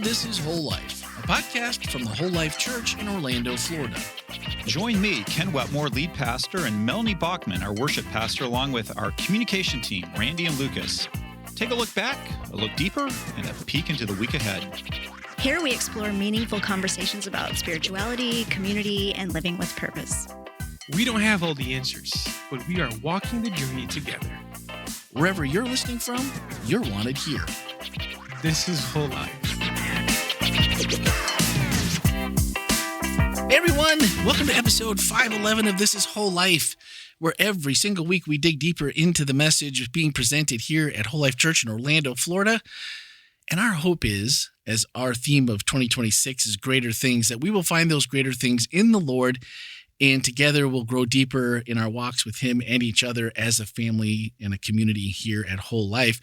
This is WholeLife, a podcast from the WholeLife Church in Orlando, Florida. Join me, Ken Wetmore, lead pastor, and Melanie Bachman, our worship pastor, along with our communication team, Randy and Lucas. Take a look back, a look deeper, and a peek into the week ahead. Here we explore meaningful conversations about spirituality, community, and living with purpose. We don't have all the answers, but we are walking the journey together. Wherever you're listening from, you're wanted here. This is WholeLife. Hey everyone, welcome to episode 511 of This is WholeLife, where every single week we dig deeper into the message being presented here at WholeLife Church in Orlando, Florida. And our hope is, as our theme of 2026 is greater things, that we will find those greater things in the Lord, and together we'll grow deeper in our walks with Him and each other as a family and a community here at WholeLife.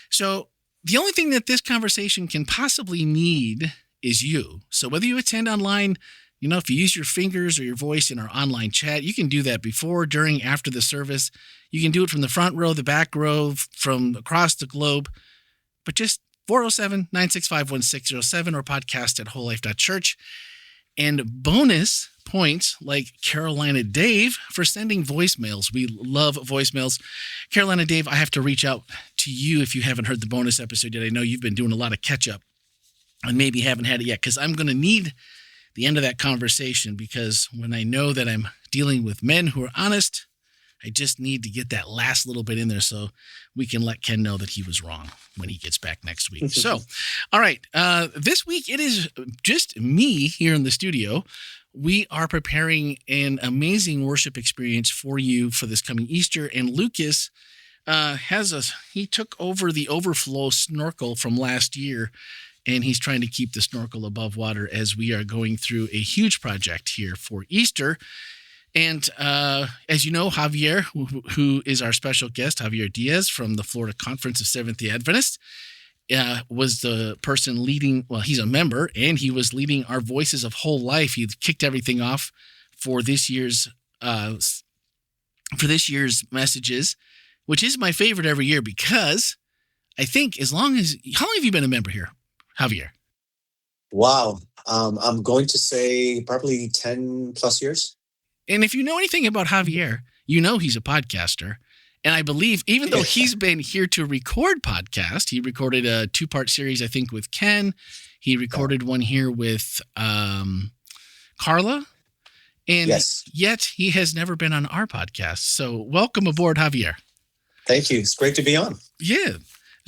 So the only thing that this conversation can possibly need is you. So whether you attend online, if you use your fingers or your voice in our online chat, you can do that before, during, after the service. You can do it from the front row, the back row, from across the globe. But just 407-965-1607 or podcast at wholelife.church. And bonus points like Carolina Dave for sending voicemails. We love voicemails. Carolina Dave, I have to reach out to you if you haven't heard the bonus episode yet. I know you've been doing a lot of catch up and maybe haven't had it yet, because I'm going to need the end of that conversation, because when I know that I'm dealing with men who are honest, I just need to get that last little bit in there so we can let Ken know that he was wrong when he gets back next week. So, all right, this week it is just me here in the studio. We are preparing an amazing worship experience for you for this coming Easter, and Lucas he took over the overflow snorkel from last year, and he's trying to keep the snorkel above water as we are going through a huge project here for Easter. And as you know, Javier, who is our special guest, Javier Diaz from the Florida Conference of Seventh-day Adventists, was the person leading. Well, he's a member, and he was leading our Voices of WholeLife. He kicked everything off for this year's messages, which is my favorite every year, because I think how long have you been a member here, Javier? Wow. I'm going to say probably 10 plus years. And if you know anything about Javier, you know he's a podcaster. And I believe, even though he's been here to record podcasts, he recorded a 2-part series, I think, with Ken. He recorded one here with Carla. And yet he has never been on our podcast. So welcome aboard, Javier. Thank you. It's great to be on. Yeah.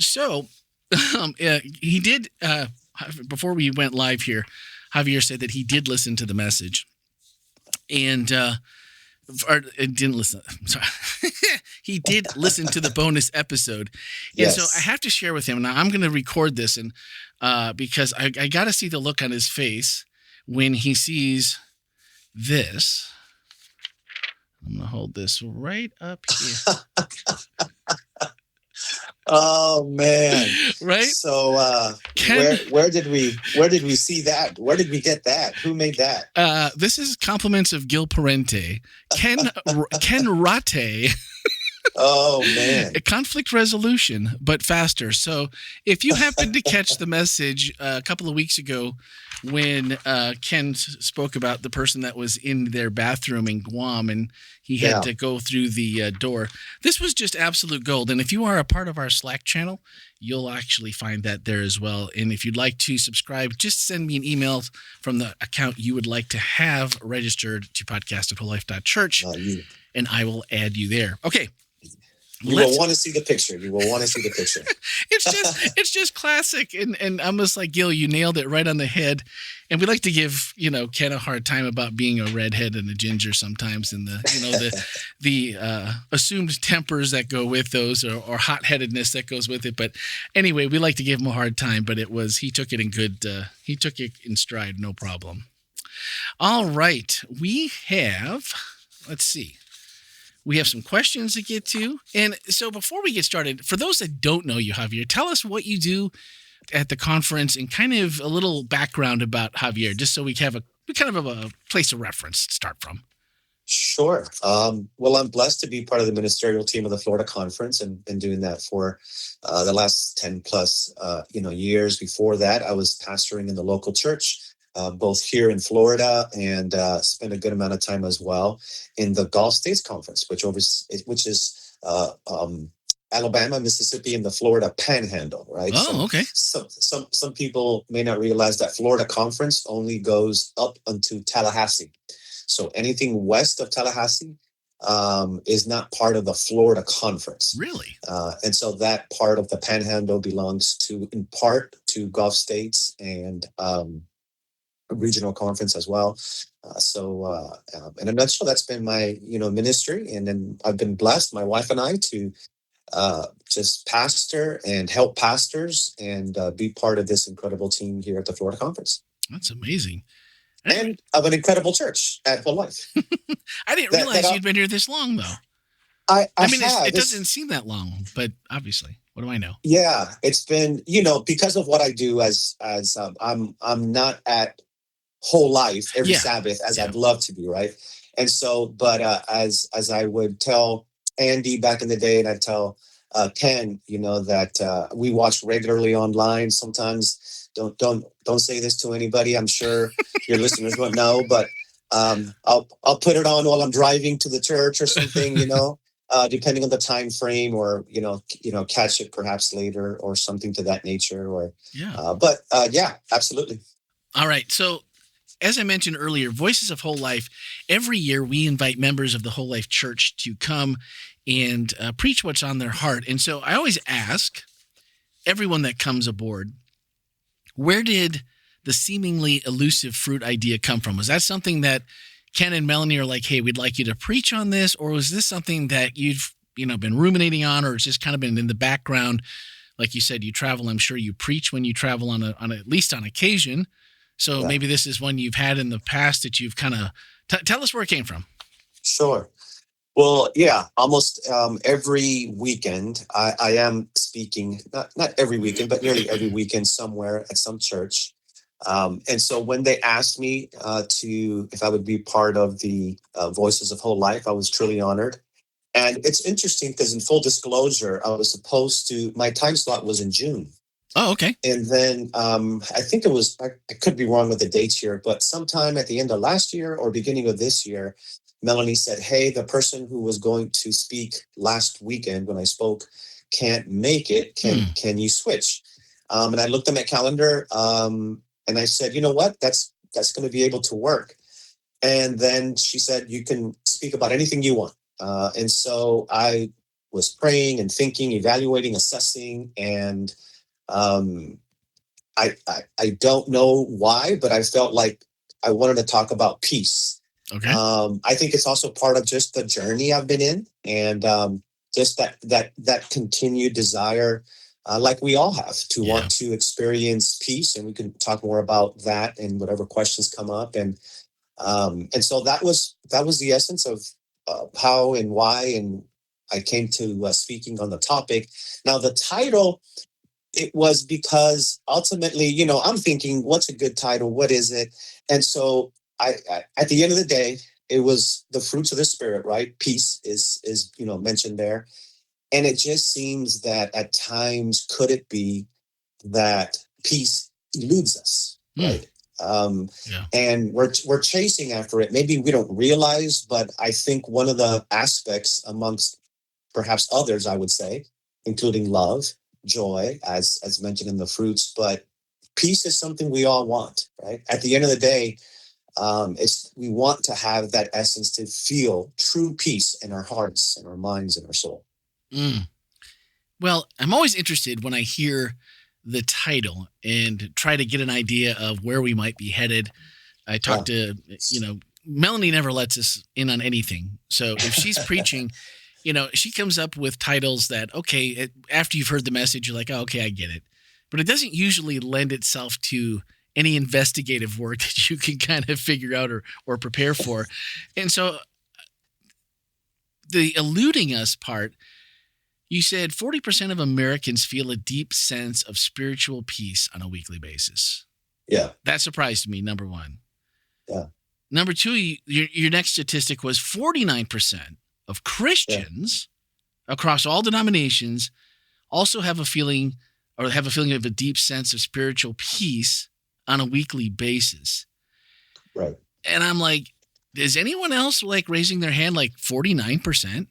So he did, before we went live here, Javier said that he did listen to the message. And didn't listen. I'm sorry. He did listen to the bonus episode. And so I have to share with him. Now I'm going to record this, and because I got to see the look on his face when he sees this. I'm going to hold this right up here. Oh man! Right. So where did we see that? Where did we get that? Who made that? This is compliments of Gil Parente, Ken Rate. Oh man! A conflict resolution, but faster. So if you happened to catch the message a couple of weeks ago when Ken spoke about the person that was in their bathroom in Guam and he had to go through the door, this was just absolute gold. And if you are a part of our Slack channel, you'll actually find that there as well. And if you'd like to subscribe, just send me an email from the account you would like to have registered to podcast@wholelife.church, and I will add you there. Okay. You will want to see the picture. It's just classic. And I'm just like, Gil, you nailed it right on the head. And we like to give, Ken a hard time about being a redhead and a ginger sometimes, and the assumed tempers that go with those, or hot-headedness that goes with it. But anyway, we like to give him a hard time, but he took it he took it in stride, no problem. All right. We have some questions to get to. And so before we get started, for those that don't know you, Javier, tell us what you do at the conference and kind of a little background about Javier, just so we kind of have a place of reference to start from. Sure. Well, I'm blessed to be part of the ministerial team of the Florida Conference and been doing that for the last 10 plus years. Before that, I was pastoring in the local church, both here in Florida and spent a good amount of time as well in the Gulf States Conference, which is Alabama, Mississippi, and the Florida Panhandle, right? Oh, okay. Some people may not realize that Florida Conference only goes up unto Tallahassee. So anything west of Tallahassee is not part of the Florida Conference. Really? And so that part of the Panhandle belongs in part to Gulf States and a regional conference as well. In a nutshell, that's been my ministry, and then I've been blessed, my wife and I, to just pastor and help pastors and be part of this incredible team here at the Florida Conference. That's amazing. And of an incredible church at WholeLife. I didn't realize you'd been here this long, though. I mean, it doesn't seem that long, but obviously, what do I know? Yeah, it's been, because of what I do as I'm not at WholeLife every Sabbath as I'd love to be, right? And so, but as I would tell Andy back in the day, and I tell Ken, that we watch regularly online. Sometimes don't say this to anybody. I'm sure your listeners won't know, but I'll put it on while I'm driving to the church or something, depending on the time frame, or catch it perhaps later or something to that nature. Or absolutely. All right, so as I mentioned earlier, Voices of WholeLife, every year we invite members of the WholeLife Church to come and preach what's on their heart. And so I always ask everyone that comes aboard, where did the seemingly elusive fruit idea come from? Was that something that Ken and Melanie are like, hey, we'd like you to preach on this? Or was this something that you've been ruminating on, or it's just kind of been in the background? Like you said, you travel. I'm sure you preach when you travel on at least on occasion. So maybe this is one you've had in the past that you've kind of tell us where it came from. Sure. Well, almost every weekend I am speaking, not every weekend, but nearly every weekend somewhere at some church. And so when they asked me if I would be part of the Voices of WholeLife, I was truly honored. And it's interesting because, in full disclosure, my time slot was in June. Oh, okay. And then I think it was, I could be wrong with the dates here, but sometime at the end of last year or beginning of this year, Melanie said, hey, the person who was going to speak last weekend when I spoke can't make it. Can you switch? And I looked at my calendar and I said, you know what, that's going to be able to work. And then she said, you can speak about anything you want. And so I was praying and thinking, evaluating, assessing, and I don't know why, but I felt like I wanted to talk about peace. Okay. I think it's also part of just the journey I've been in, and just that continued desire, like we all have, to want to experience peace. And we can talk more about that and whatever questions come up. And so that was the essence of how and why, and I came to speaking on the topic. Now, the title, it was because ultimately, I'm thinking, what's a good title? What is it? And so I at the end of the day, it was the fruits of the Spirit, right? Peace is mentioned there. And it just seems that at times, could it be that peace eludes us, right? And we're chasing after it. Maybe we don't realize, but I think one of the aspects, amongst perhaps others, I would say, including love, joy, as mentioned in the fruits, but peace is something we all want, right? At the end of the day, we want to have that essence, to feel true peace in our hearts and our minds and our soul. Well, I'm always interested when I hear the title and try to get an idea of where we might be headed. I talked to, Melanie never lets us in on anything. So if she's preaching, she comes up with titles that, okay, after you've heard the message, you're like, oh, okay, I get it. But it doesn't usually lend itself to any investigative work that you can kind of figure out or prepare for. And so the eluding us part, you said 40% of Americans feel a deep sense of spiritual peace on a weekly basis. Yeah. That surprised me, number one. Yeah. Number two, your next statistic was 49% of Christians across all denominations also have a feeling of a deep sense of spiritual peace on a weekly basis. Right. And I'm like, is anyone else like raising their hand like 49%?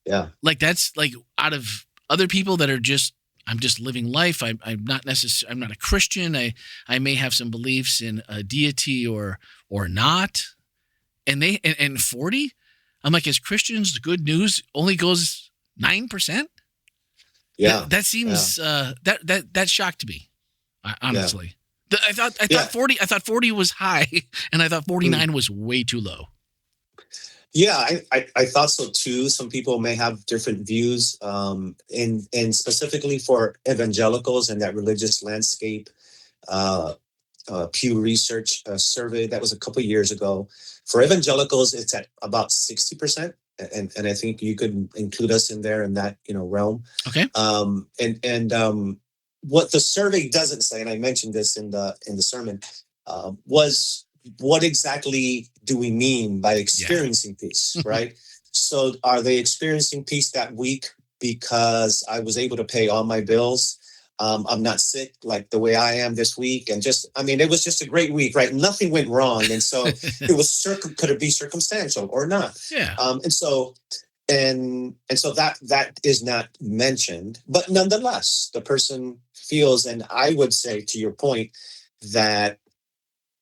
Yeah. Like that's like out of other people that are just, I'm just living life. I'm not a Christian. I may have some beliefs in a deity or not. And 40, I'm like, as Christians, the good news only goes 9%. Yeah. That seems that shocked me, honestly. I thought 40 was high, and I thought 49 was way too low. Yeah, I thought so too. Some people may have different views, and specifically for evangelicals and that religious landscape. Pew Research survey that was a couple of years ago. For evangelicals, it's at about 60%, and I think you could include us in there in that realm. Okay. What the survey doesn't say, and I mentioned this in the sermon, was what exactly do we mean by experiencing peace, right? So are they experiencing peace that week because I was able to pay all my bills? I'm not sick like the way I am this week. And it was just a great week, right? Nothing went wrong. And so could it be circumstantial or not? Yeah. And so that is not mentioned, but nonetheless, the person feels, and I would say to your point, that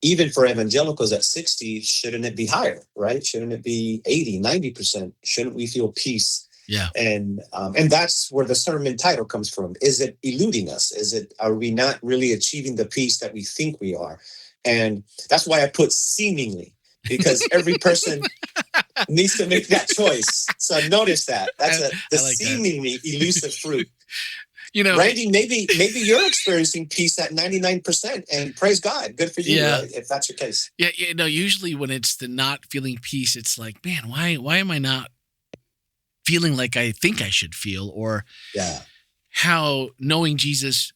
even for evangelicals at 60, shouldn't it be higher, right? Shouldn't it be 80, 90%? Shouldn't we feel peace? Yeah. And that's where the sermon title comes from. Is it eluding us? Are we not really achieving the peace that we think we are? And that's why I put seemingly, because every person needs to make that choice. So notice that. That's the seemingly elusive fruit. Randy, maybe you're experiencing peace at 99%, and praise God. Good for you, right? If that's your case. Yeah. No, usually when it's the not feeling peace, it's like, man, why am I not feeling like I think I should feel, or how knowing Jesus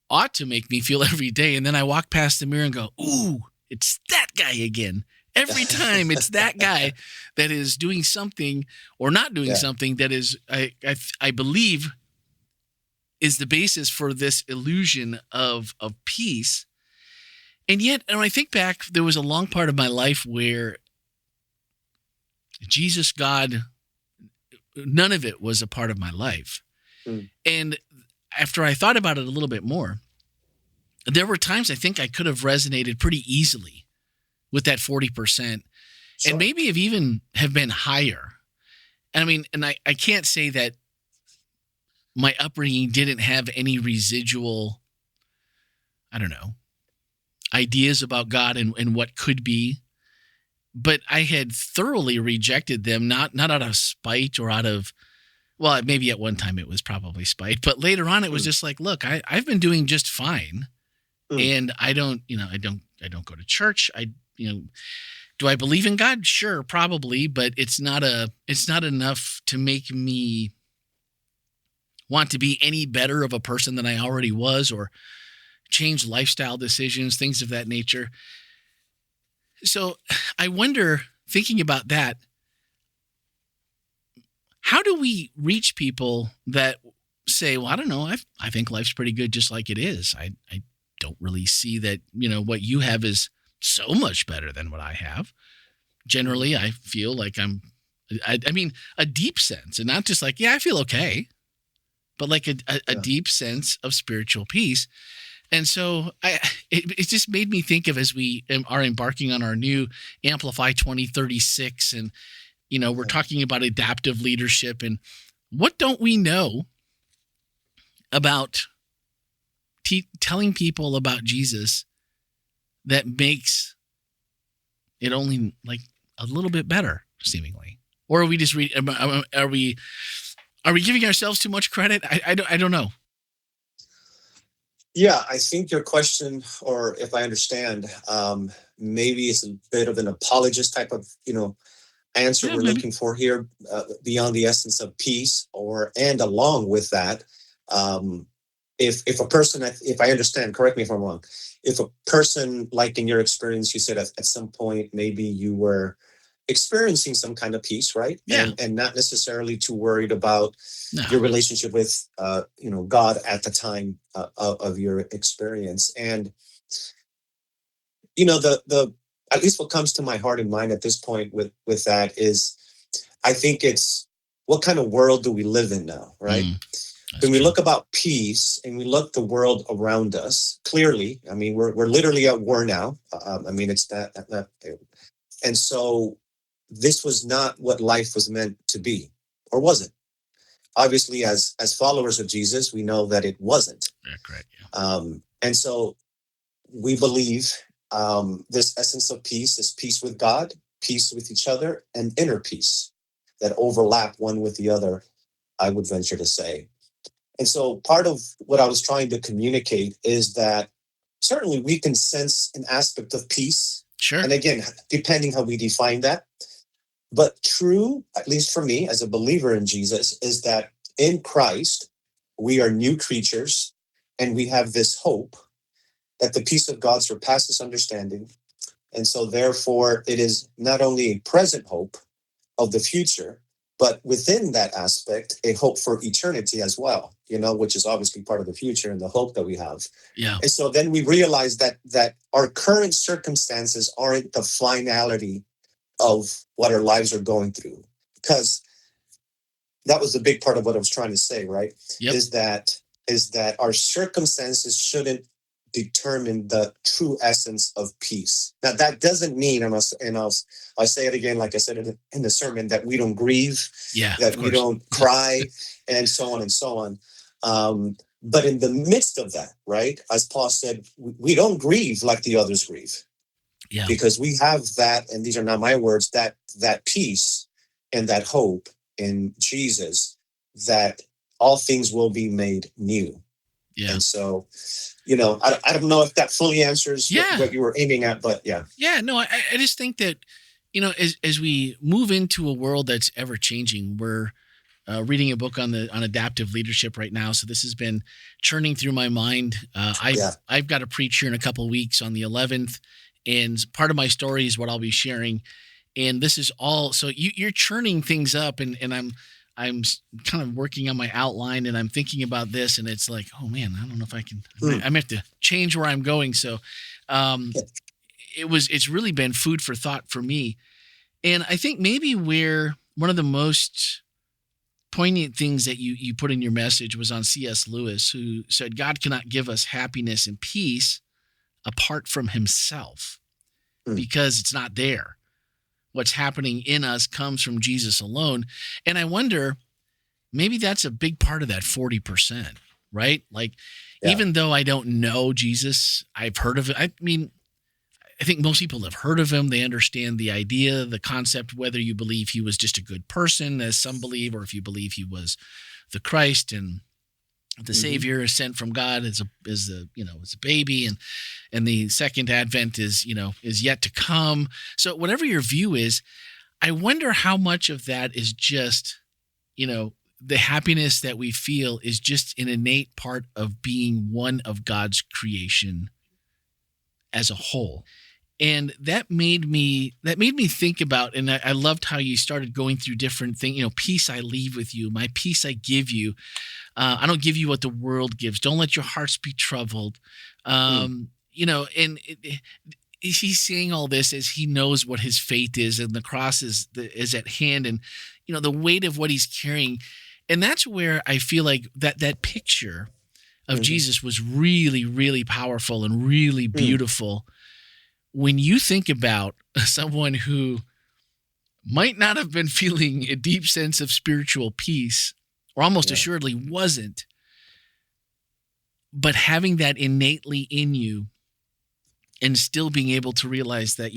ought to make me feel every day. And then I walk past the mirror and go, ooh, it's that guy again. Every time it's that guy that is doing something or not doing something that is, I believe, is the basis for this illusion of peace. And yet, when I think back, there was a long part of my life where Jesus, God, none of it was a part of my life. And after I thought about it a little bit more, there were times I think I could have resonated pretty easily with that 40%, and maybe have been higher. And I can't say that my upbringing didn't have any residual, I don't know, ideas about God and what could be. But I had thoroughly rejected them, not out of spite or out of, well, maybe at one time it was probably spite, but later on it was just like, look, I've been doing just fine, and I don't go to church. Do I believe in God? Sure, probably, but it's not enough to make me want to be any better of a person than I already was, or change lifestyle decisions, things of that nature. So I wonder, thinking about that, how do we reach people that say, well, I don't know, I think life's pretty good just like it is. I don't really see that, what you have is so much better than what I have. Generally, I feel like a deep sense, and not just like, I feel okay, but like a deep sense of spiritual peace. And so it just made me think of, as we are embarking on our new Amplify 2036, and, we're talking about adaptive leadership, and what don't we know about telling people about Jesus that makes it only like a little bit better, seemingly? Or are we just are we giving ourselves too much credit? I don't know. Yeah, I think your question, or if I understand, maybe it's a bit of an apologist type of, answer we're looking for here, beyond the essence of peace, and along with that, if a person, if I understand, correct me if I'm wrong, if a person, like in your experience, you said at some point maybe you were experiencing some kind of peace, right? Yeah. And not necessarily too worried about No. your relationship with God at the time of your experience. And the at least what comes to my heart and mind at this point with that is, I think it's, what kind of world do we live in now, right? When we look about peace and we look the world around us, clearly, I mean, we're literally at war now. I mean, it's that, and so this was not what life was meant to be, or was it? Obviously, as followers of Jesus, we know that it wasn't. Yeah, correct. Yeah. And so we believe this essence of peace is peace with God, peace with each other, and inner peace that overlap one with the other, I would venture to say. And so part of what I was trying to communicate is that certainly we can sense an aspect of peace. Sure. And again, depending how we define that. But true, at least for me as a believer in Jesus, is that in Christ, we are new creatures, and we have this hope that the peace of God surpasses understanding. And so therefore, it is not only a present hope of the future, but within that aspect, a hope for eternity as well, which is obviously part of the future and the hope that we have. Yeah. And so then we realize that our current circumstances aren't the finality of what our lives are going through, because that was the big part of what I was trying to say, right? Yep. Is that our circumstances shouldn't determine the true essence of peace. Now, that doesn't mean, I'll say it again, like I said in the sermon, that we don't grieve, that we don't cry, and so on and so on. But in the midst of that, right, as Paul said, we don't grieve like the others grieve. Yeah. Because we have that, and these are not my words, that peace and that hope in Jesus, that all things will be made new. Yeah. And so, I don't know if that fully answers what you were aiming at, but yeah. Yeah, no, I just think that, as we move into a world that's ever changing, we're reading a book on adaptive leadership right now. So this has been churning through my mind. I've got to preach here in a couple of weeks on the 11th, and part of my story is what I'll be sharing. And this is all, so you're churning things up, and I'm kind of working on my outline, and I'm thinking about this, and it's like, oh man, I don't know if I can, I may have to change where I'm going. So it's really been food for thought for me. And I think maybe where one of the most poignant things that you put in your message was on C.S. Lewis, who said, God cannot give us happiness and peace apart from himself, because it's not there. What's happening in us comes from Jesus alone. And I wonder, maybe that's a big part of that 40%, right? Like, even though I don't know Jesus, I've heard of it. I mean, I think most people have heard of him. They understand the idea, the concept, whether you believe he was just a good person, as some believe, or if you believe he was the Christ and the Savior is sent from God as a baby, and the second advent is yet to come. So whatever your view is, I wonder how much of that is just, the happiness that we feel is just an innate part of being one of God's creation as a whole. And that made me think about, and I loved how you started going through different things. Peace I leave with you, my peace I give you. I don't give you what the world gives. Don't let your hearts be troubled. And he's saying all this as he knows what his fate is, and the cross is at hand, and the weight of what he's carrying. And that's where I feel like that picture of Jesus was really, really powerful and really beautiful. When you think about someone who might not have been feeling a deep sense of spiritual peace, or almost assuredly wasn't, but having that innately in you, and still being able to realize that,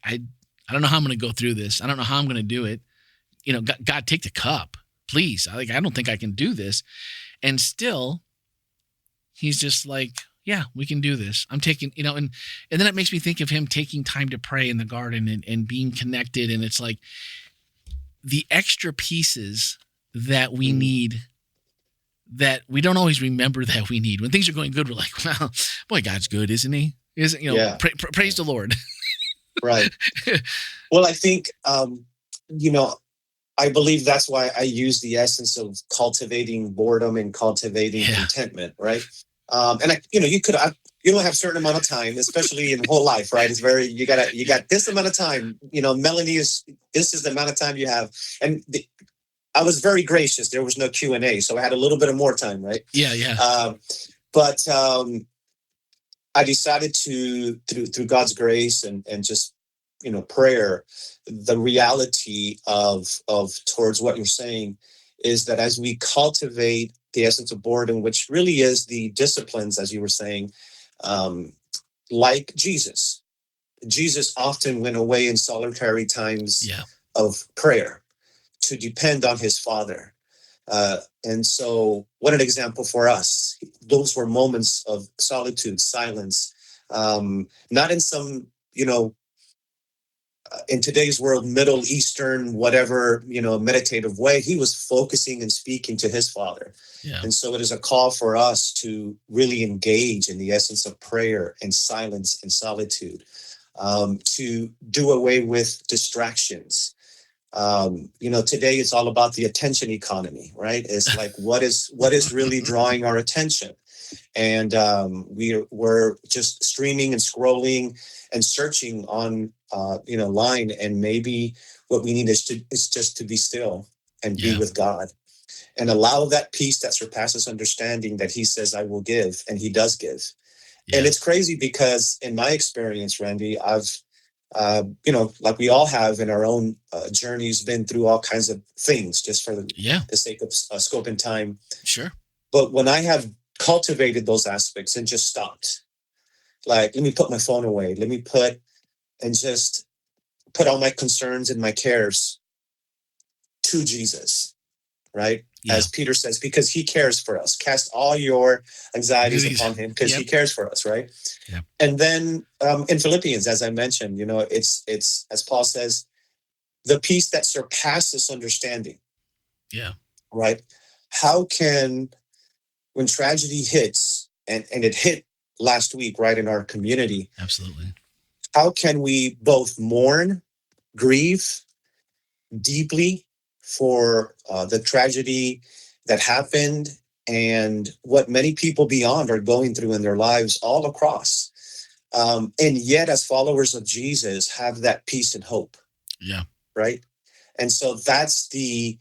I don't know how I'm going to go through this. I don't know how I'm going to do it. God, take the cup, please. I don't think I can do this. And still, he's just like, yeah, we can do this. I'm taking, and then it makes me think of him taking time to pray in the garden and being connected. And it's like the extra pieces that we need that we don't always remember that we need. When things are going good, we're like, well, boy, God's good, isn't he? Isn't, praise the Lord. Right. Well, I think, I believe that's why I use the essence of cultivating boredom and cultivating contentment, right? And you don't have a certain amount of time, especially in WholeLife, right? It's you got this amount of time. Melanie this is the amount of time you have, and I was very gracious. There was no Q&A, so I had a little bit of more time, right? Yeah. But I decided to, through God's grace and just prayer, the reality of towards what you're saying is that as we cultivate the essence of boredom, which really is the disciplines, as you were saying, like Jesus often went away in solitary times of prayer to depend on his Father. And so what an example for us. Those were moments of solitude, silence, not in some, in today's world, Middle Eastern, whatever, meditative way. He was focusing and speaking to his Father. Yeah. And so it is a call for us to really engage in the essence of prayer and silence and solitude, to do away with distractions. Today it's all about the attention economy, right? It's like, what is really drawing our attention? And we're just streaming and scrolling and searching on line, and maybe what we need is just to be still and be with God and allow that peace that surpasses understanding that he says I will give, and he does give. And it's crazy because in my experience, Randy, I've like we all have in our own journeys, been through all kinds of things just for the sake of scope and time. Sure. But when I have cultivated those aspects and just stopped, like, let me put my phone away, just put all my concerns and my cares to Jesus, right? As Peter says, because he cares for us. Cast all your anxieties upon him because he cares for us, right? Yeah. And then in Philippians, as I mentioned, it's as Paul says, the peace that surpasses understanding. Yeah. Right? How can, when tragedy hits, and it hit last week, right, in our community. Absolutely. How can we both mourn, grieve deeply for the tragedy that happened and what many people beyond are going through in their lives all across. And yet, as followers of Jesus, have that peace and hope. Yeah. Right? And so that's the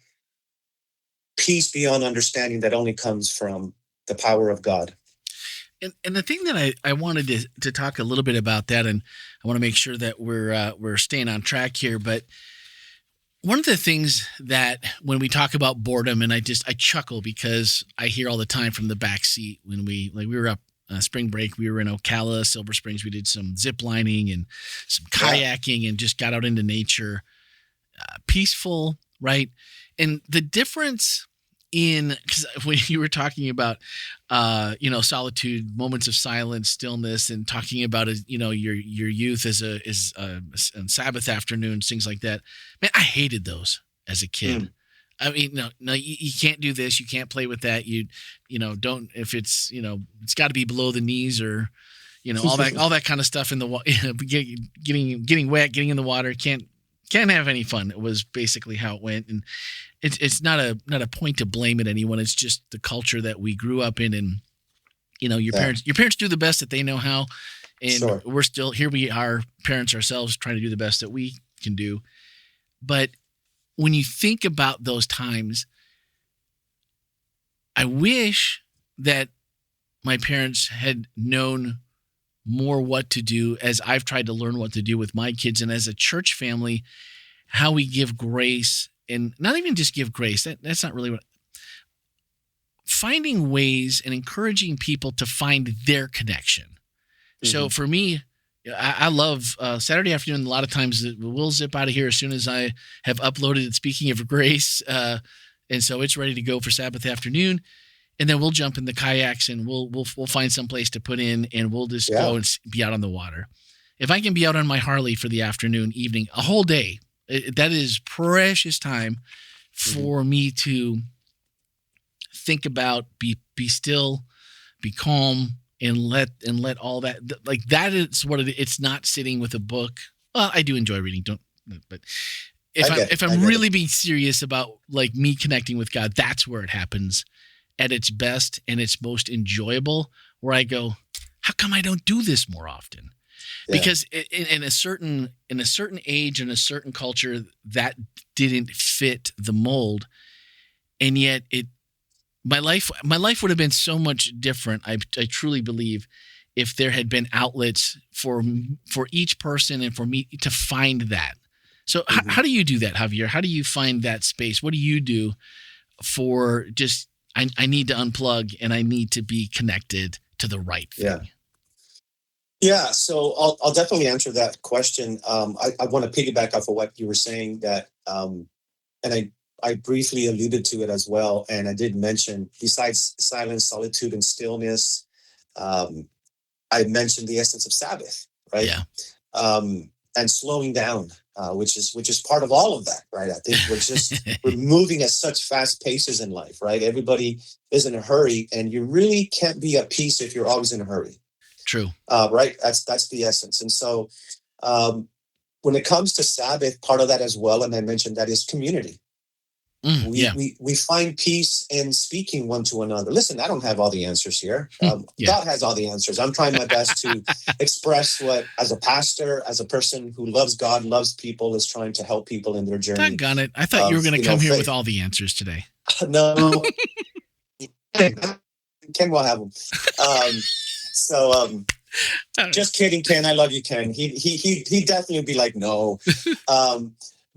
peace beyond understanding that only comes from the power of God. And the thing that I wanted to talk a little bit about that, and I want to make sure that we're staying on track here, but one of the things that when we talk about boredom, and I chuckle because I hear all the time from the back seat when we were up spring break, we were in Ocala, Silver Springs. We did some zip lining and some kayaking and just got out into nature, peaceful, right? And the difference because when you were talking about, solitude, moments of silence, stillness, and talking about, your youth as on Sabbath afternoons, things like that, man, I hated those as a kid. I mean, no, you can't do this. You can't play with that. Don't, if it's, it's got to be below the knees or, all that kind of stuff in the getting wet, getting in the water. Can't have any fun. It was basically how it went. And it's not a point to blame at anyone. It's just the culture that we grew up in. And, your parents do the best that they know how. And we're still, here we are, parents ourselves, trying to do the best that we can do. But when you think about those times, I wish that my parents had known more what to do as I've tried to learn what to do with my kids. And as a church family, how we give grace, and not even just give grace. That's not really what. Finding ways and encouraging people to find their connection. Mm-hmm. So for me, I love Saturday afternoon. A lot of times we'll zip out of here as soon as I have uploaded Speaking of Grace. And so it's ready to go for Sabbath afternoon. And then we'll jump in the kayaks and we'll find some place to put in, and we'll just go and be out on the water. If I can be out on my Harley for the afternoon, evening, a whole day, that is precious time for me to think about, be still, be calm, and let all that, like, that is what it's not sitting with a book. Well, I do enjoy reading, but if I'm really being serious about like me connecting with God, that's where it happens at its best and its most enjoyable, where I go, how come I don't do this more often? Yeah. Because in a certain age, in a certain culture, that didn't fit the mold. And yet my life would have been so much different. I truly believe, if there had been outlets for each person and for me to find that. So how do you do that, Javier? How do you find that space? What do you do for just, I need to unplug and I need to be connected to the right thing? Yeah. So I'll definitely answer that question. I want to piggyback off of what you were saying, that, and I briefly alluded to it as well. And I did mention, besides silence, solitude, and stillness, I mentioned the essence of Sabbath, right? Yeah. And slowing down, which is part of all of that, right? I think we're moving at such fast paces in life, right? Everybody is in a hurry, and you really can't be at peace if you're always in a hurry. True. Right. That's the essence. And so when it comes to Sabbath, part of that as well, and I mentioned that, is community. We find peace in speaking one to another. Listen, I don't have all the answers here. God has all the answers. I'm trying my best to express what, as a pastor, as a person who loves God, loves people, is trying to help people in their journey. Doggone it. I thought you were going to come here with all the answers today. No. Ken will have them. Just kidding, Ken. I love you, Ken. He definitely would be like, no.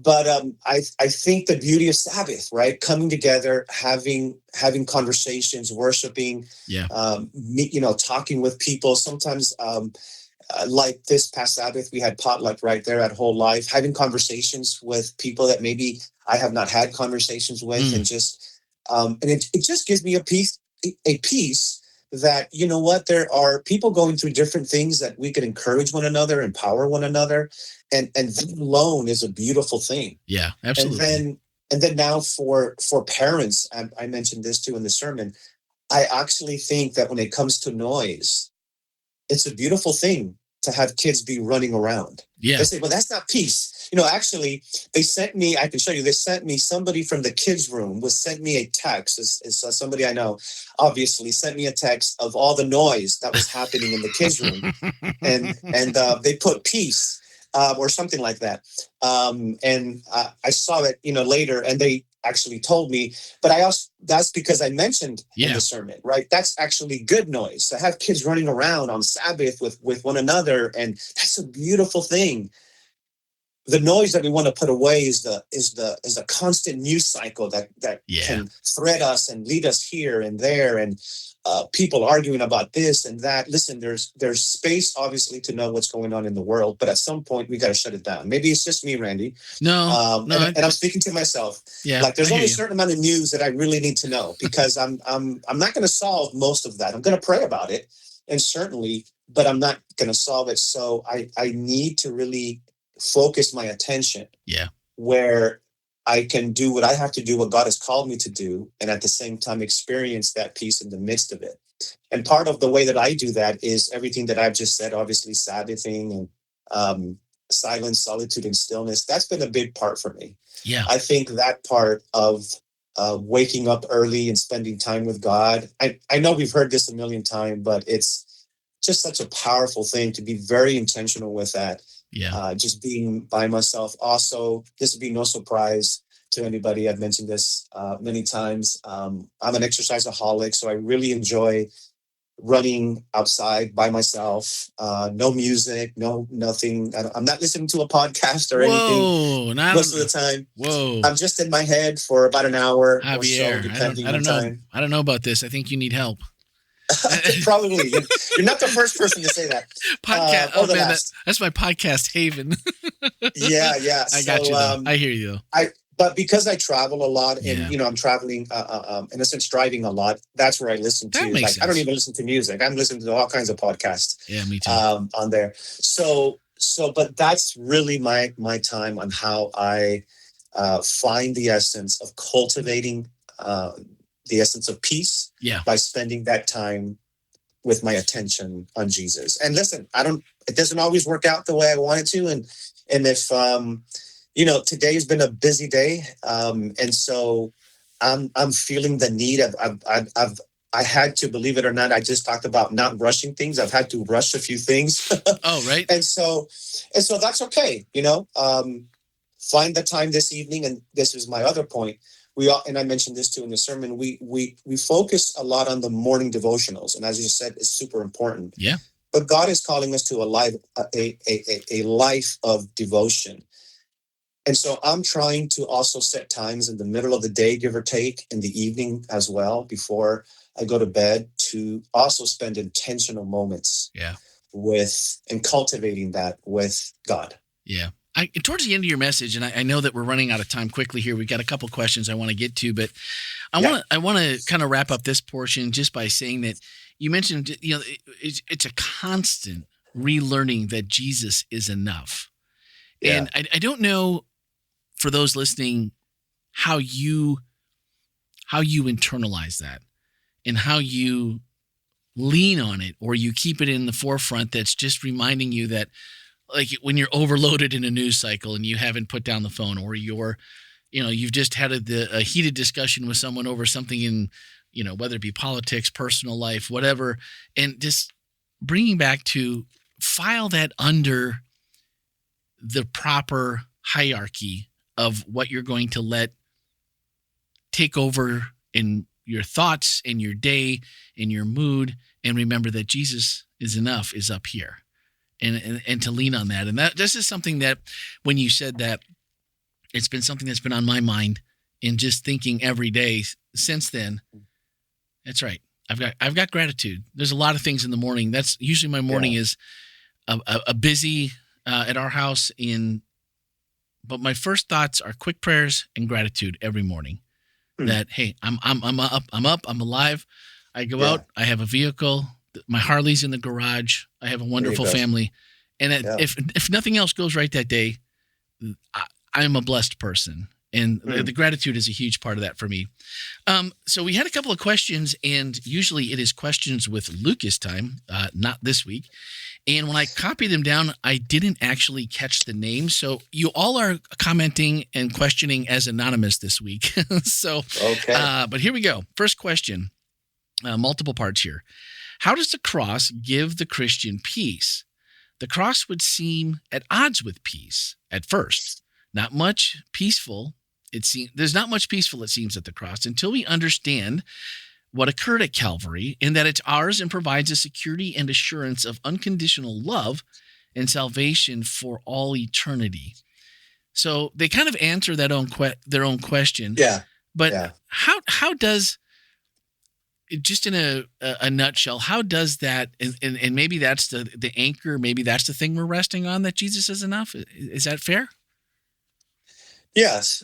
But I think the beauty of Sabbath, right? Coming together, having conversations, worshiping, talking with people. Sometimes, like this past Sabbath, we had potluck right there at WholeLife, having conversations with people that maybe I have not had conversations with, and just and it just gives me a peace that, you know what, there are people going through different things that we can encourage one another, empower one another. And that alone is a beautiful thing. Yeah, absolutely. And then now for parents, I mentioned this too in the sermon, I actually think that when it comes to noise, it's a beautiful thing to have kids be running around. Yeah. They say, well, that's not peace. Actually, they sent me, I can show you, somebody from the kids' room sent me a text. It's somebody I know, obviously, sent me a text of all the noise that was happening in the kids' room. and they put peace. Or something like that. And I saw it, later, and they actually told me, but that's because I mentioned in the sermon, right? That's actually good noise. To have kids running around on Sabbath with one another, and that's a beautiful thing. The noise that we want to put away is a constant news cycle that can thread us and lead us here and there, and people arguing about this and that. Listen, there's space, obviously, to know what's going on in the world, but at some point we got to shut it down. Maybe it's just me, Randy. No, and I'm speaking to myself. Yeah, like there's only a certain amount of news that I really need to know, because I'm not going to solve most of that. I'm going to pray about it, and certainly, but I'm not going to solve it. So I need to really focus my attention. Yeah, where I can do what I have to do, what God has called me to do, and at the same time experience that peace in the midst of it. And part of the way that I do that is everything that I've just said, obviously Sabbathing and silence, solitude, and stillness. That's been a big part for me. Yeah, I think that part of waking up early and spending time with God. I know we've heard this a million times, but it's just such a powerful thing to be very intentional with that. Yeah. Just being by myself. Also, this would be no surprise to anybody. I've mentioned this many times. I'm an exerciseaholic, so I really enjoy running outside by myself. No music, nothing. I'm not listening to a podcast or anything most of the time. I'm just in my head for about an hour or so, depending on time. I don't know about this. I think you need help. Probably. You're not the first person to say that. Podcast. That's my podcast haven. Yeah. I got you. I hear you. But because I travel a lot, and I'm traveling, in a sense, driving a lot. That's where I listen to. Sense. I don't even listen to music. I'm listening to all kinds of podcasts. Yeah, me too. On there. So, but that's really my time on how I find the essence of cultivating the essence of peace Yeah. by spending that time with my attention on Jesus. And listen, it doesn't always work out the way I want it to. And if, today's been a busy day. And so I'm feeling the need I had to, believe it or not, I just talked about not rushing things. I've had to rush a few things. Oh, right. And so that's okay. Find the time this evening. And this is my other point. And I mentioned this too in the sermon. We focus a lot on the morning devotionals. And as you said, it's super important. Yeah. But God is calling us to a life of devotion. And so I'm trying to also set times in the middle of the day, give or take, in the evening as well, before I go to bed, to also spend intentional moments and cultivating that with God. Yeah. Towards the end of your message, and I know that we're running out of time quickly here. We've got a couple questions I want to get to, but I want to kind of wrap up this portion just by saying that you mentioned, it's a constant relearning that Jesus is enough. Yeah. And I don't know, for those listening, how you internalize that and how you lean on it, or you keep it in the forefront. That's just reminding you that, like, when you're overloaded in a news cycle and you haven't put down the phone, or you've just had a heated discussion with someone over something in, whether it be politics, personal life, whatever, and just bringing back to file that under the proper hierarchy of what you're going to let take over in your thoughts, in your day, in your mood, and remember that Jesus is enough, is up here, and to lean on that. And this is something that, when you said that, it's been something that's been on my mind and just thinking every day since then. That's right. I've got gratitude. There's a lot of things in the morning. That's usually my morning is a busy at our house but my first thoughts are quick prayers and gratitude every morning. That, hey, I'm up, I'm alive. I go out, I have a vehicle, my Harley's in the garage, I have a wonderful family. And if nothing else goes right that day, I'm a blessed person. And the gratitude is a huge part of that for me. So we had a couple of questions, and usually it is questions with Lucas time, not this week. And when I copied them down, I didn't actually catch the name. So you all are commenting and questioning as anonymous this week. But here we go. First question, multiple parts here. How does the cross give the Christian peace? The cross would seem at odds with peace at first. Not much peaceful. There's not much peaceful, it seems, at the cross until we understand what occurred at Calvary, and that it's ours and provides a security and assurance of unconditional love and salvation for all eternity. So they kind of answer their own question. Yeah. But how does, just in a nutshell, how does that, and maybe that's the anchor, maybe that's the thing we're resting on, that Jesus is enough? Is that fair? Yes.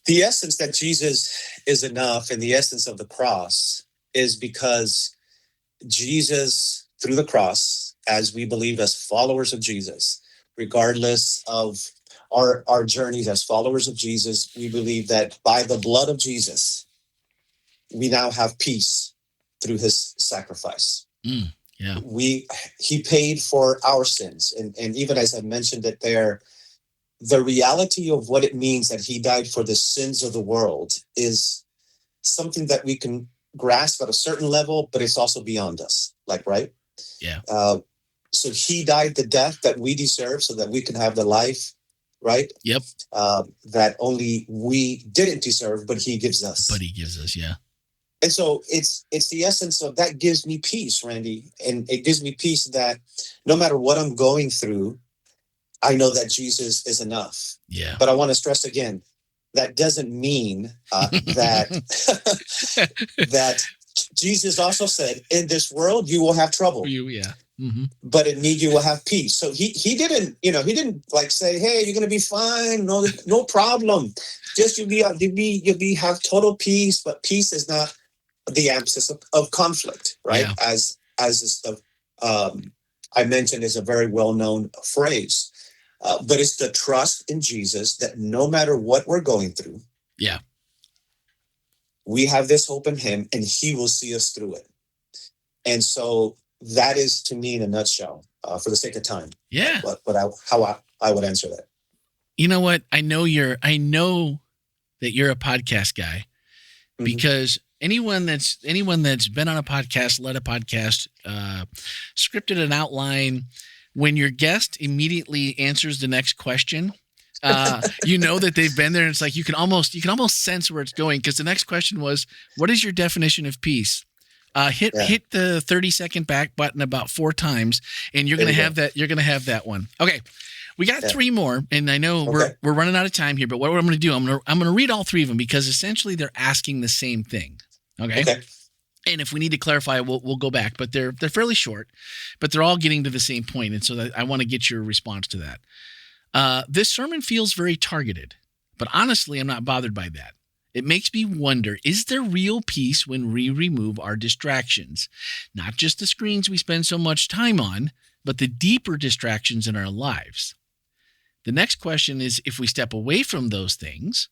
The essence that Jesus is enough, and the essence of the cross, is because Jesus, through the cross, as we believe as followers of Jesus, regardless of our journeys as followers of Jesus, we believe that by the blood of Jesus, we now have peace through his sacrifice. He paid for our sins. And even as I mentioned it there, the reality of what it means that he died for the sins of the world is something that we can grasp at a certain level, but it's also beyond us. Right? Yeah. So he died the death that we deserve so that we can have the life, right? Yep. That only we didn't deserve, but he gives us. Yeah. And so it's the essence of that gives me peace, Randy. And it gives me peace that no matter what I'm going through, I know that Jesus is enough. Yeah. But I want to stress again, that doesn't mean that Jesus also said, in this world, you will have trouble. But in me, you will have peace. So he didn't like say, hey, you're going to be fine. No problem. Just you'll have total peace. But peace is not the absence of conflict, right? Yeah. As is I mentioned, is a very well-known phrase. But it's the trust in Jesus that no matter what we're going through, we have this hope in him, and he will see us through it. And so that is, to me, in a nutshell, for the sake of time. Yeah. How I would answer that. You know what? I know that you're a podcast guy, because anyone that's been on a podcast, led a podcast, scripted an outline, when your guest immediately answers the next question, you know that they've been there. And it's like you can almost sense where it's going, because the next question was, what is your definition of peace? Hit the 30-second back button about 4 times, and you're gonna have that. You're gonna have that one. Okay, we got 3 more, and I know we're running out of time here. But what I'm gonna do, I'm gonna read all 3 of them, because essentially they're asking the same thing. Okay. And if we need to clarify, we'll go back. But they're fairly short, but they're all getting to the same point. And so I want to get your response to that. This sermon feels very targeted, but honestly, I'm not bothered by that. It makes me wonder, is there real peace when we remove our distractions? Not just the screens we spend so much time on, but the deeper distractions in our lives. The next question is, if we step away from those things,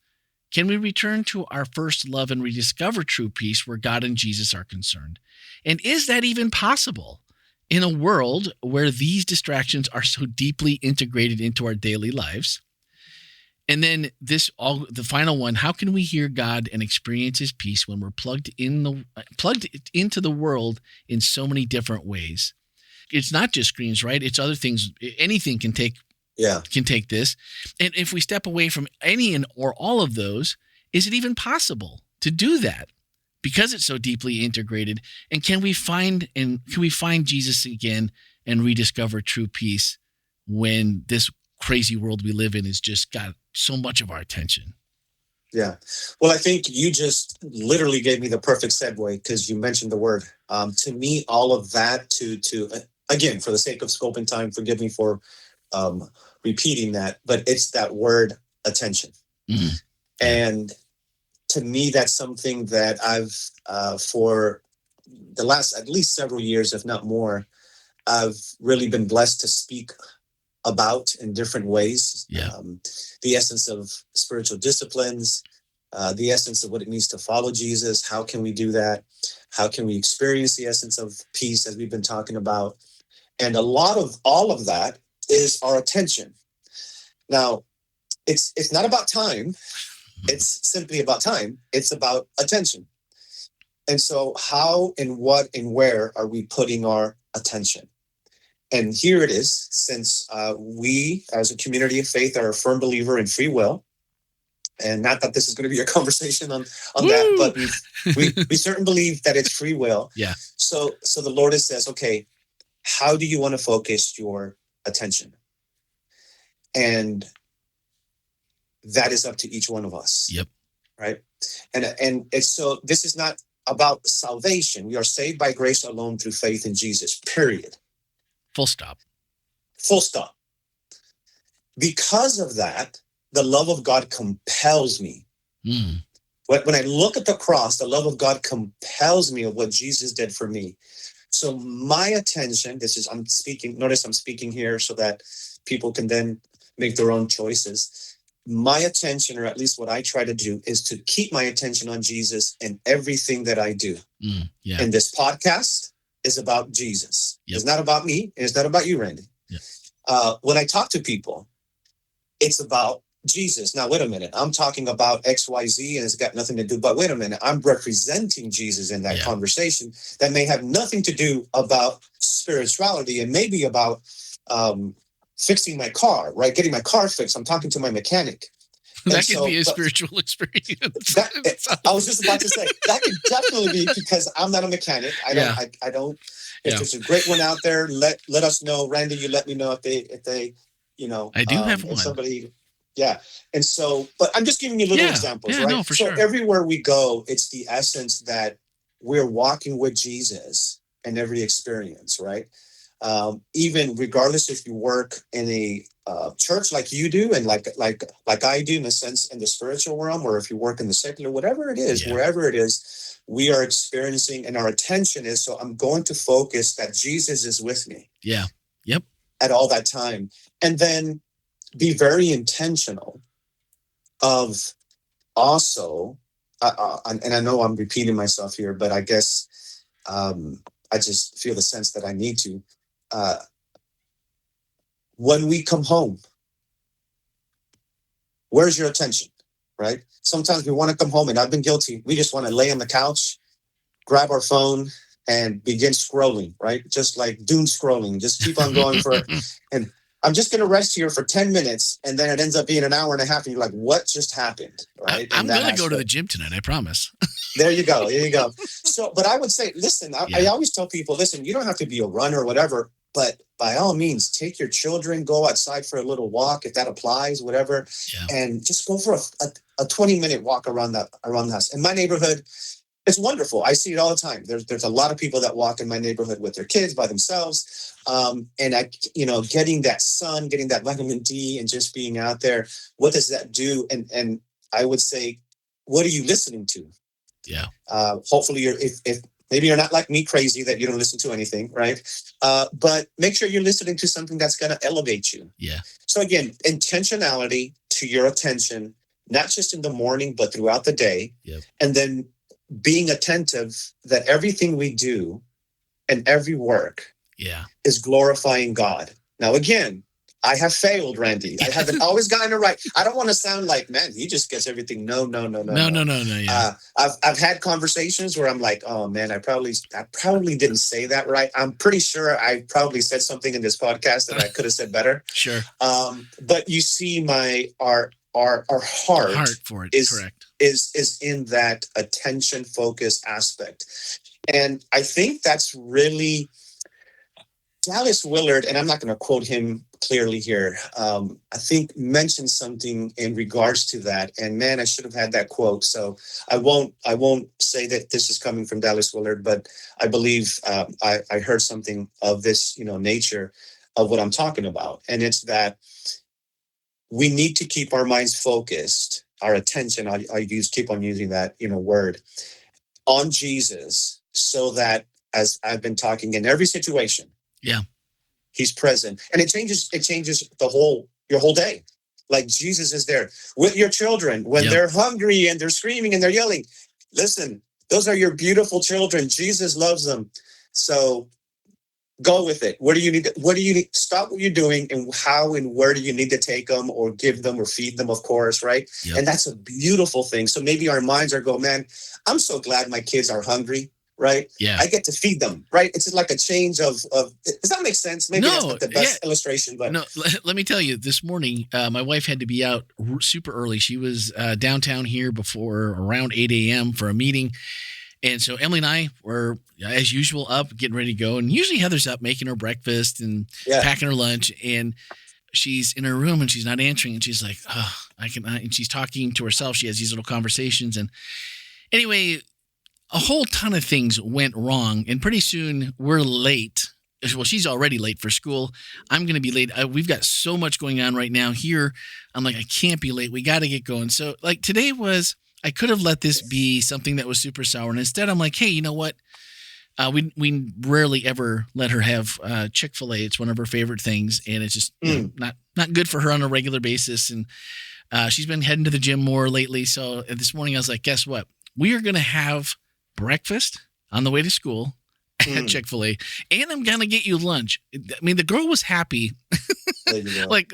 can we return to our first love and rediscover true peace where God and Jesus are concerned? And is that even possible in a world where these distractions are so deeply integrated into our daily lives? And then the final one, how can we hear God and experience his peace when we're plugged into the world in so many different ways? It's not just screens, right? It's other things. Anything can take this. And if we step away from any or all of those, is it even possible to do that? Because it's so deeply integrated. And can we find Jesus again and rediscover true peace when this crazy world we live in has just got so much of our attention? Yeah. Well, I think you just literally gave me the perfect segue, because you mentioned the word. To me, all of that to again, for the sake of scope and time, forgive me for repeating that, but it's that word, attention. Mm-hmm. And to me, that's something that I've, for the last at least several years, if not more, I've really been blessed to speak about in different ways. The essence of spiritual disciplines, the essence of what it means to follow Jesus. How can we do that? How can we experience the essence of peace, as we've been talking about? And a lot of all of that is our attention. Now, it's not about time. It's simply about time. It's about attention. And so how and what and where are we putting our attention? And here it is, since we as a community of faith are a firm believer in free will, and not that this is going to be a conversation on that, but we certainly believe that it's free will. Yeah. So the Lord says, okay, how do you want to focus your attention? And that is up to each one of us. Yep. Right. And it's, so this is not about salvation. We are saved by grace alone through faith in Jesus, period. Full stop. Full stop. Because of that, the love of God compels me. Mm. When I look at the cross, the love of God compels me of what Jesus did for me. So my attention, notice I'm speaking here so that people can then make their own choices. My attention, or at least what I try to do, is to keep my attention on Jesus in everything that I do. And this podcast is about Jesus. Yep. It's not about me, and it's not about you, Randy. Yep. When I talk to people, it's about Jesus. Now, wait a minute. I'm talking about XYZ, and it's got nothing to do, but wait a minute. I'm representing Jesus in that conversation that may have nothing to do about spirituality, and maybe about fixing my car, right? Getting my car fixed. I'm talking to my mechanic. That could be a spiritual experience. I was just about to say that could definitely be, because I'm not a mechanic. I don't. If there's a great one out there, let us know. Randy, you let me know if they I do have one. Somebody. Yeah. And so, but I'm just giving you little examples, right? No, for so sure. Everywhere we go, it's the essence that we're walking with Jesus in every experience, right? Even regardless if you work in a church like you do, and like I do, in a sense, in the spiritual realm, or if you work in the secular, whatever it is, wherever it is, we are experiencing, and our attention is, so I'm going to focus that Jesus is with me. Yeah. Yep. At all that time. And then be very intentional of also and I know I'm repeating myself here, but I guess I just feel the sense that I need to. Uh, when we come home, where's your attention? Right? Sometimes we want to come home, and I've been guilty. We just want to lay on the couch, grab our phone, and begin scrolling, right? Just like doom scrolling, just keep on going and I'm just going to rest here for 10 minutes. And then it ends up being an hour and a half. And you're like, what just happened? Right. I'm going to go to the gym tonight. I promise. There you go. There you go. So, but I would say, listen, I always tell people, listen, you don't have to be a runner or whatever, but by all means, take your children, go outside for a little walk, if that applies, whatever, and just go for a 20-minute walk around the house. In my neighborhood, it's wonderful. I see it all the time. There's a lot of people that walk in my neighborhood with their kids by themselves. And getting that sun, getting that vitamin D and just being out there, what does that do? And I would say, what are you listening to? Yeah. Hopefully if maybe you're not like me, crazy that you don't listen to anything, right? But make sure you're listening to something that's going to elevate you. Yeah. So again, intentionality to your attention, not just in the morning, but throughout the day. Yep. And then being attentive that everything we do and every work is glorifying God. Now, again, I have failed, Randy. I haven't always gotten it right. I don't want to sound like, man, he just gets everything. No. Yeah. I've had conversations where I'm like, oh man, I probably didn't say that right. I'm pretty sure I probably said something in this podcast that I could have said better. Sure. But you see, our heart for it is correct. Is in that attention focused aspect. And I think that's really Dallas Willard, and I'm not going to quote him clearly here. I think mentioned something in regards to that. And man, I should have had that quote. So I won't say that this is coming from Dallas Willard, but I believe I heard something of this, nature of what I'm talking about. And it's that we need to keep our minds focused, our attention. Keep on using that, word on Jesus, so that as I've been talking in every situation, he's present, and it changes your whole day. Like Jesus is there with your children when they're hungry and they're screaming and they're yelling. Listen, those are your beautiful children. Jesus loves them. So go with it. What do you need? Stop what you're doing, and how and where do you need to take them or give them or feed them, of course, right? Yep. And that's a beautiful thing. So maybe our minds are going, man, I'm so glad my kids are hungry, right? Yeah. I get to feed them, right? It's like a change of does that make sense? Maybe that's not the best illustration, but. No, let me tell you, this morning, my wife had to be out super early. She was downtown here before around 8 a.m. for a meeting. And so Emily and I were, as usual, up, getting ready to go. And usually Heather's up making her breakfast and packing her lunch. And she's in her room and she's not answering. And she's like, oh, and she's talking to herself. She has these little conversations. And anyway, a whole ton of things went wrong. And pretty soon we're late. Well, she's already late for school. I'm going to be late. We've got so much going on right now here. I'm like, I can't be late. We got to get going. So like today I could have let this be something that was super sour. And instead I'm like, hey, you know what? We rarely ever let her have Chick-fil-A. It's one of her favorite things. And it's just not good for her on a regular basis. And she's been heading to the gym more lately. So this morning I was like, guess what? We are going to have breakfast on the way to school at Chick-fil-A. And I'm going to get you lunch. I mean, the girl was happy. like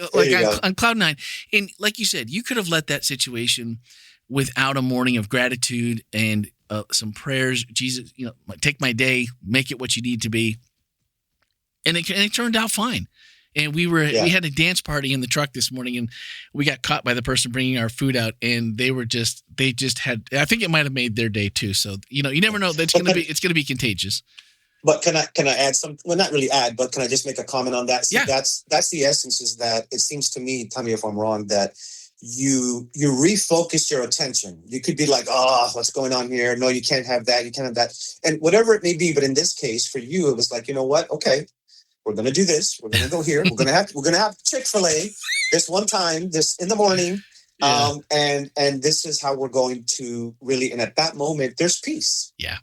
on cloud nine. And like you said, you could have let that situation without a morning of gratitude and some prayers. Jesus, take my day, make it what you need to be. And it turned out fine. And we had a dance party in the truck this morning, and we got caught by the person bringing our food out, and they just had, I think it might have made their day too. So, you never know. It's going to be contagious. But can I add some? Well, not really add, but can I just make a comment on that? See, that's the essence, is that it seems to me, tell me if I'm wrong, that you refocus your attention. You could be like, oh, what's going on here? No, you can't have that. You can't have that. And whatever it may be. But in this case, for you, it was like, you know what? Okay, we're going to do this. We're going to go here. We're going to have Chick-fil-A this one time, this in the morning. Yeah. And this is how we're going to really, and at that moment, there's peace. Yeah.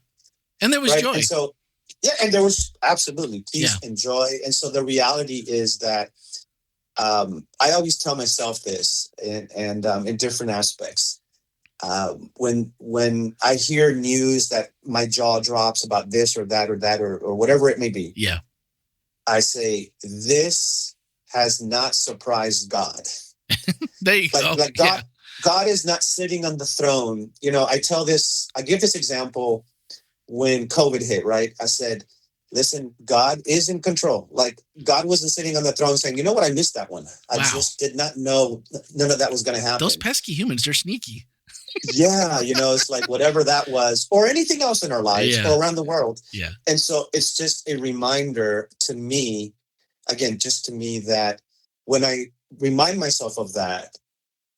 And there was joy. And so, and there was absolutely peace and joy. And so the reality is that I always tell myself this, and in different aspects. when I hear news that my jaw drops about this or that or whatever it may be, Yeah. I say, this has not surprised God. There you go. Like God is not sitting on the throne. I give this example when COVID hit, right? I said, listen, God is in control. Like, God wasn't sitting on the throne saying, you know what, I missed that one. I just did not know none of that was going to happen. Those pesky humans, they're sneaky. Yeah, it's like whatever that was, or anything else in our lives or around the world. Yeah. And so it's just a reminder to me, that when I remind myself of that,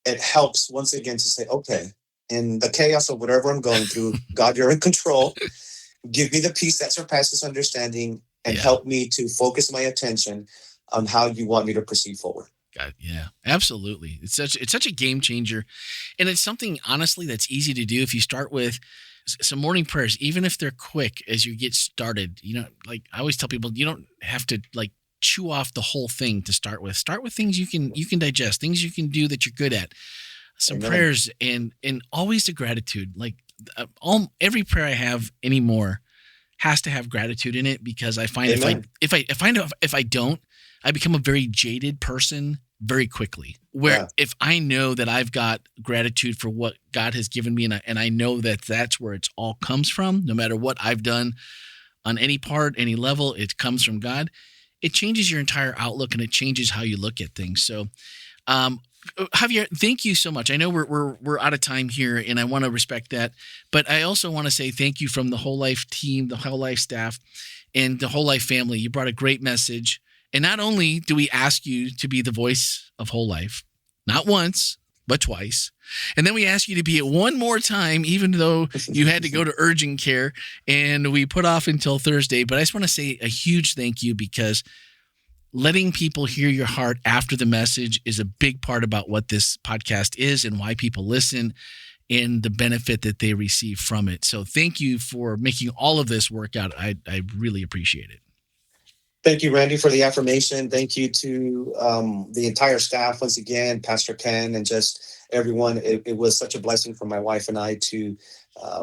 it helps once again to say, okay, in the chaos of whatever I'm going through, God, you're in control. Give me the peace that surpasses understanding and help me to focus my attention on how you want me to proceed forward. God, yeah, absolutely. It's such a game changer. And it's something, honestly, that's easy to do if you start with some morning prayers, even if they're quick as you get started. Like I always tell people, you don't have to like chew off the whole thing to start with. Start with things you can digest, things you can do that you're good at. Some Amen. prayers and always the gratitude. Like every prayer I have anymore has to have gratitude in it, because I find if I don't, I become a very jaded person very quickly. Where if I know that I've got gratitude for what God has given me, and I know that that's where it all comes from, no matter what I've done on any part, any level, it comes from God. It changes your entire outlook and it changes how you look at things. So, Javier, thank you so much. I know we're out of time here, and I want to respect that, but I also want to say thank you from the WholeLife team, the WholeLife staff, and the WholeLife family. You brought a great message. And not only do we ask you to be the voice of WholeLife, not once, but twice. And then we ask you to be it one more time, even though you had to go to urgent care and we put off until Thursday. But I just want to say a huge thank you, because letting people hear your heart after the message is a big part about what this podcast is and why people listen and the benefit that they receive from it. So thank you for making all of this work out. I really appreciate it. Thank you, Randy, for the affirmation. Thank you to the entire staff once again, Pastor Ken, and just everyone. It was such a blessing for my wife and I to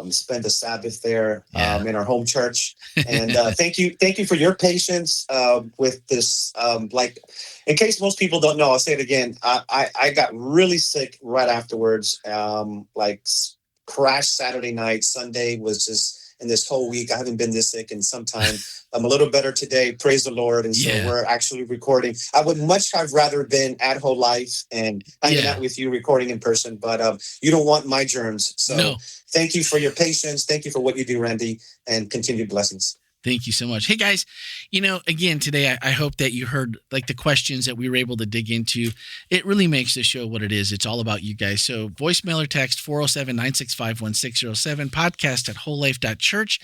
spend the Sabbath there in our home church. And thank you for your patience with this. In case most people don't know, I'll say it again. I got really sick right afterwards. Crashed Saturday night. Sunday was just. In this whole week, I haven't been this sick in some time. I'm a little better today. Praise the Lord. And so we're actually recording. I would much have rather been at WholeLife and hanging out with you, recording in person, but you don't want my germs. So thank you for your patience. Thank you for what you do, Randy, and continued blessings. Thank you so much. Hey guys, again, today, I hope that you heard like the questions that we were able to dig into. It really makes the show what it is. It's all about you guys. So voicemail or text 407-965-1607, podcast at wholelife.church.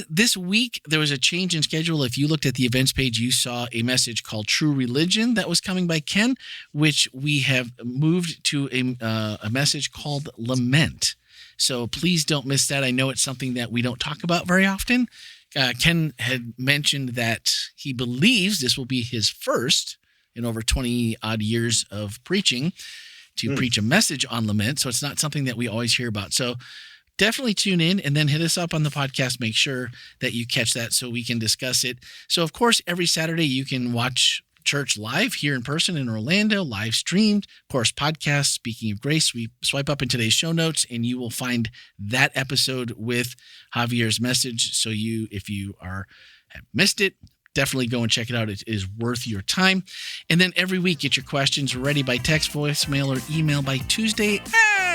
This week, there was a change in schedule. If you looked at the events page, you saw a message called True Religion that was coming by Ken, which we have moved to a message called Lament. So please don't miss that. I know it's something that we don't talk about very often. Ken had mentioned that he believes this will be his first in over 20 odd years of preaching to preach a message on lament. So it's not something that we always hear about. So definitely tune in and then hit us up on the podcast. Make sure that you catch that so we can discuss it. So of course, every Saturday you can watch church live here in person in Orlando, live streamed. Of course, podcast, Speaking of Grace, we swipe up in today's show notes and you will find that episode with Javier's message. So if you have missed it, definitely go and check it out. It is worth your time. And then every week, get your questions ready by text, voicemail, or email by Tuesday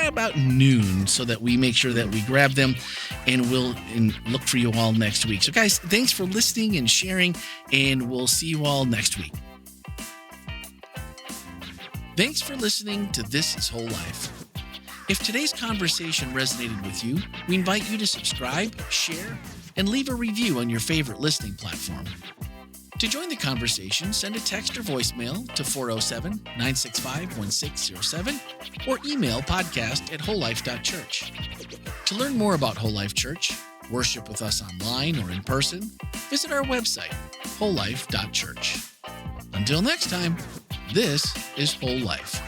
about noon so that we make sure that we grab them and we'll look for you all next week. So guys, thanks for listening and sharing, and we'll see you all next week. Thanks for listening to This is WholeLife. If today's conversation resonated with you, we invite you to subscribe, share, and leave a review on your favorite listening platform. To join the send a text or voicemail to 407-965-1607 or email podcast at wholelife.church. To learn more about WholeLife Church, worship with us online or in person, visit our website, wholelife.church. Until next time, this is WholeLife.